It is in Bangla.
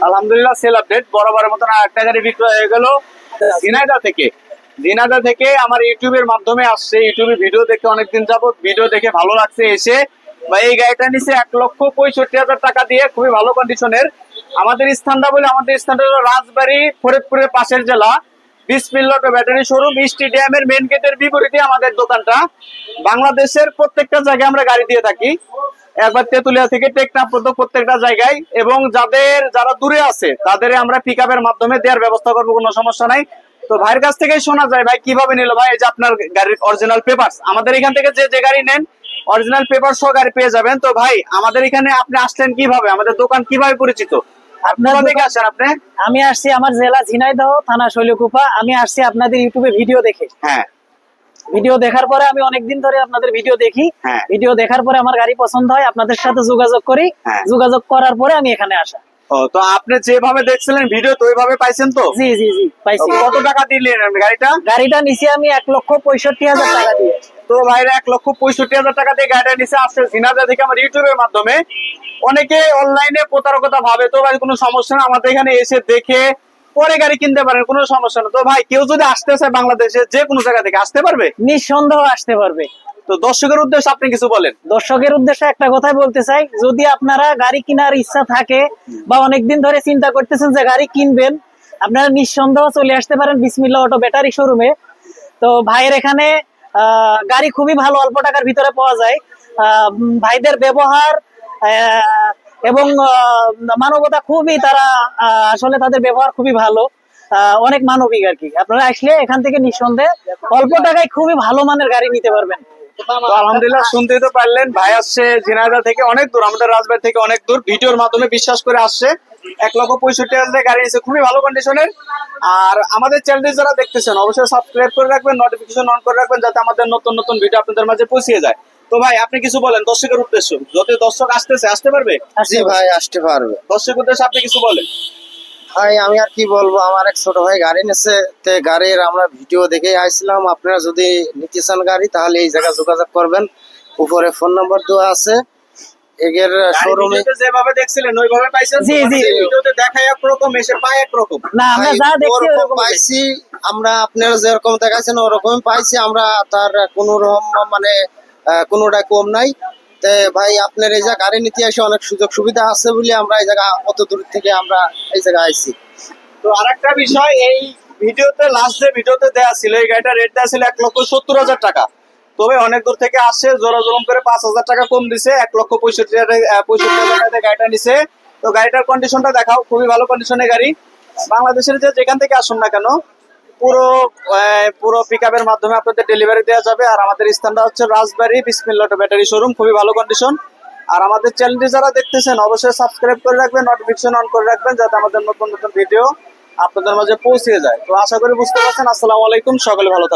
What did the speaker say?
আলহামদুলিল্লাহ সেল আপডেট বরাবরের মতন আরেকটা গাড়ি বিক্রয় হয়ে গেল ঝিনাইদহ থেকে আমার ইউটিউবের মাধ্যমে আসছে। ইউটিউবে ভিডিও দেখে অনেকদিন যাবত, ভিডিও দেখে ভালো লাগছে এসে ভাই এই গাড়িটা নিচে 1,65,000 টাকা দিয়ে, খুবই ভালো কন্ডিশনের। আমাদের স্থানটা হলো রাজবাড়ী, ফরিদপুরের পাশের জেলা, বিসমিল্লাহ অটো ব্যাটারি শোরুম, স্টেডিয়ামের মেন গেটের বিপরীতে আমাদের দোকানটা। বাংলাদেশের প্রত্যেকটা জায়গায় আমরা গাড়ি দিয়ে থাকি, একবার তেতুলিয়া থেকে টেকনাফ পর্যন্ত প্রত্যেকটা জায়গায়। এবং যারা দূরে আছে তাদের আমরা পিকআপের মাধ্যমে দেওয়ার ব্যবস্থা করবো, কোনো সমস্যা নাই। তো ভাইয়ের কাছ থেকেই শোনা যায় ভাই কিভাবে নিল। ভাই এই যে আপনার গাড়ির অরিজিনাল পেপারস, আমাদের এখান থেকে যে গাড়ি নেন অরিজিনাল পেপার সহ গাড়ি পেয়ে যাবেন। তো ভাই আমাদের এখানে আপনি আসলেন কিভাবে, আমাদের দোকান কিভাবে পরিচিত? আপনারা দেখে আসেন। আমি আসছি আমার জেলা ঝিনাইদহ, থানা শৈলকুপা। আমি আসছি আপনাদের ইউটিউবে ভিডিও দেখে। হ্যাঁ, ভিডিও দেখার পরে আমি অনেকদিন ধরে আপনাদের ভিডিও দেখি। ভিডিও দেখার পরে আমার গাড়ি পছন্দ হয়, আপনাদের সাথে যোগাযোগ করি। যোগাযোগ করার পরে আমি এখানে আসা। তো আপনি যেভাবে দেখছিলেন ভিডিও তো ওইভাবে পাইছেন তো? জি জি জি পাইছি। কত টাকা দিলেন গাড়িটা নিছি আমি 1,65,000 টাকা দিয়ে। তো ভাইরা 1,65,000 টাকা দিয়ে গাড়িটা নিচে আসছে ঝিনাইদহ থেকে আমার ইউটিউবের মাধ্যমে। অনেকে অনলাইনে প্রতারকতা ভাবে, তো ভাই কোনো সমস্যা না, আমাদের এখানে এসে দেখে পরে গাড়ি কিনতে পারেন, কোনো সমস্যা না। তো ভাই কেউ যদি আসতে চায় বাংলাদেশে যে কোনো জায়গা থেকে আসতে পারবে? নিঃসন্দেহ আসতে পারবে। তো দর্শকের উদ্দেশ্যে আপনি কিছু বলেন। দর্শকের উদ্দেশ্যে একটা কথাই বলতে চাই, যদি আপনারা গাড়ি কেনার ইচ্ছা থাকে বা অনেকদিন ধরে চিন্তা করতেছেন যে গাড়ি কিনবেন, আপনারা নিঃসন্দেহ চলে আসতে পারেন বিসমিল্লাহ অটো ব্যাটারি শোরুমে। তো ভাইয়ের এখানে গাড়ি খুবই ভালো, অল্প টাকার ভিতরে পাওয়া যায়। ভাইদের ব্যবহার এবং মানবতা খুবই, তারা আসলে তাদের ব্যবহার খুবই ভালো, অনেক মানবিক আর কি। আপনারা আসলে এখান থেকে নিঃসন্দেহে অল্প টাকায় খুবই ভালো মানের গাড়ি নিতে পারবেন। তো আলহামদুলিল্লাহ শুনতেই তো পারলেন, ভাই আসছে ঝিনাইদহ থেকে অনেক দূর, আমাদের রাজবাড়ী থেকে অনেক দূর, ভিডিওর মাধ্যমে বিশ্বাস করে আসছে। 1,65,000 গাড়ি নিচ্ছে, খুবই ভালো কন্ডিশনের। আর আমাদের চ্যানেলটি যারা দেখতেছেন অবশ্যই সাবস্ক্রাইব করে রাখবেন, নোটিফিকেশন অন করে রাখবেন, যাতে আমাদের নতুন নতুন ভিডিও আপনাদের মাঝে পৌঁছে যায়। তো ভাই আপনি কিছু বলেন দর্শকের উদ্দেশ্য, যদি দর্শক আসতে পারবে? জি ভাই আসতে পারবে। দর্শকের উদ্দেশ্যে আপনি কিছু বলেন। ভাই আমি আর কি বলবো, আমার এক ছোট ভাই গাড়ি নিচ্ছে, তে গাড়ির আমরা ভিডিও দেখে আসছিলাম। আপনারা যদি নিতে চান গাড়ি তাহলে এই জায়গায় যোগাযোগ করবেন, উপরে ফোন নম্বর দেওয়া আছে। এর শোরুমে যেভাবে দেখছিলেন ওইভাবে পাইছেন? জি জি, ভিডিওতে দেখায় একরকম, এসে পায় একরকম। না আমরা যা দেখছি ওরকম পাইছি, আমরা আপনারা যেরকম দেখাচ্ছেন ওরকম পাইছি আমরা, তার কোনো রকম মানে কোনোটা কম নাই। ভাই আপনার এই জায়গা গাড়ি নিতে এসে অনেক সুযোগ সুবিধা আছে বলে আমরা এই জায়গা অত দূর থেকে আমরা এই জায়গায় আইছি। তো আরেকটা বিষয়, এই ভিডিওতে লাস্ট যে ভিডিওতে দেওয়া ছিল এই গাড়িটা রেট দেওয়া ছিল 1,70,000 টাকা। তবে অনেক দূর থেকে আসছে, জোরা জোরম করে 5,000 টাকা কম দিছে, 1,65,000 টাকা গাড়িটা নিছে। তো গাড়িটার কন্ডিশনটা দেখাও, খুবই ভালো কন্ডিশনের গাড়ি। বাংলাদেশের যেখান থেকে আসুন না কেন পুরো পিকআপের মাধ্যমে আপনাদের ডেলিভারি দেওয়া যাবে। আর আমাদের স্থানটা হচ্ছে রাজবাড়ী, বিসমিল্লাহ অটো ব্যাটারি শোরুম, খুবই ভালো কন্ডিশন। আর আমাদের চ্যানেলটি যারা দেখতেছেন অবশ্যই সাবস্ক্রাইব করে রাখবেন, নোটিফিকেশন অন করে রাখবেন, যাতে আমাদের নতুন নতুন ভিডিও আপনাদের মাঝে পৌঁছে যায়। তো আশা করি বুঝতে পারছেন। আসসালামু আলাইকুম, সকলে ভালো থাকবেন।